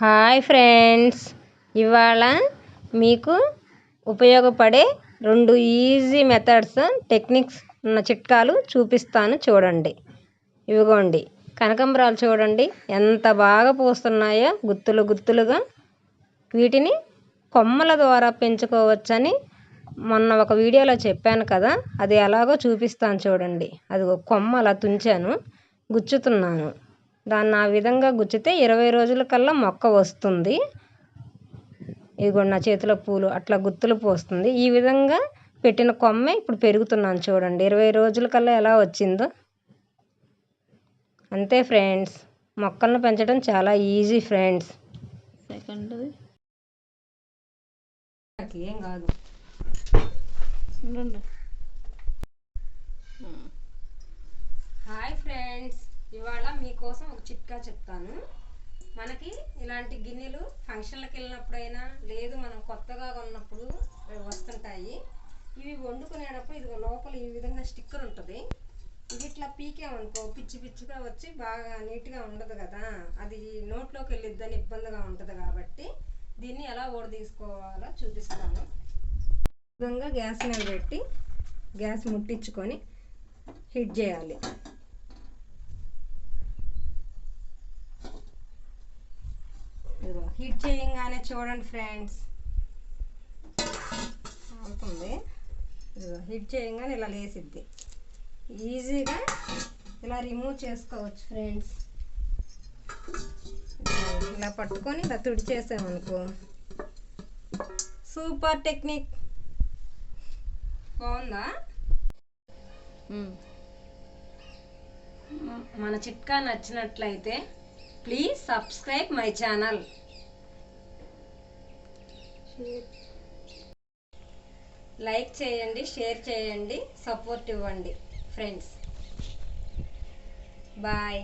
Hi friends, ఇవాళ మీకు ఉపయోగపడే 2 ఈజీ మెథడ్స్ టెక్నిక్స్ ఉన్న చిట్కాలు చూపిస్తాను చూడండి. ఇవిగోండి, కనకాంబరాలు చూడండి ఎంత బాగా పూస్తున్నాయో గుత్తులు గుత్తులుగా. వీటిని కొమ్మల ద్వారా పెంచుకోవచ్చని మొన్న ఒక వీడియోలో చెప్పాను కదా, అది ఎలాగో చూపిస్తాను చూడండి. అది కొమ్మ అలా తుంచాను, గుచ్చుతున్నాను. దాన్ని ఆ విధంగా గుచ్చితే 20 రోజుల కల్లా మొక్క వస్తుంది. ఇదిగోండి నా చేతిలో పూలు అట్లా గుత్తులు పోస్తుంది. ఈ విధంగా పెట్టిన కొమ్మే ఇప్పుడు పెరుగుతున్నాను చూడండి. 20 రోజుల కల్లా ఎలా వచ్చిందో. అంతే ఫ్రెండ్స్, మొక్కలను పెంచడం చాలా ఈజీ ఫ్రెండ్స్. ఏం కాదు. హాయ్ ఫ్రెండ్స్, ఇవాళ మీకోసం ఒక చిట్కా చెప్తాను. మనకి ఇలాంటి గిన్నెలు ఫంక్షన్లకు వెళ్ళినప్పుడైనా లేదు మనం కొత్తగా ఉన్నప్పుడు వస్తుంటాయి. ఇవి వండుకునేటప్పుడు ఇది లోపల ఈ విధంగా స్టిక్కర్ ఉంటుంది. ఇది ఇట్లా పీకేమనుకో పిచ్చి పిచ్చిగా వచ్చి బాగా నీట్గా ఉండదు కదా, అది నోట్లోకి వెళ్ళిద్దని ఇబ్బందిగా ఉంటుంది. కాబట్టి దీన్ని ఎలా తీసుకోవాలో చూపిస్తాను. ఈ విధంగా గ్యాస్ మీద పెట్టి గ్యాస్ ముట్టించుకొని హీట్ చేయాలి. హీట్ చేయగానే చూడండి ఫ్రెండ్స్, అవుతుంది. హీట్ చేయగానే ఇలా లేసిద్ది. ఈజీగా ఇలా రిమూవ్ చేసుకోవచ్చు ఫ్రెండ్స్. ఇలా పట్టుకొని ఇలా తుడిచేసామనుకో, సూపర్ టెక్నిక్. బాగుందా? మన చిట్కా నచ్చినట్లయితే please subscribe my channel. Like చేయండి, షేర్ చేయండి, సపోర్ట్ ఇవ్వండి ఫ్రెండ్స్. బాయ్.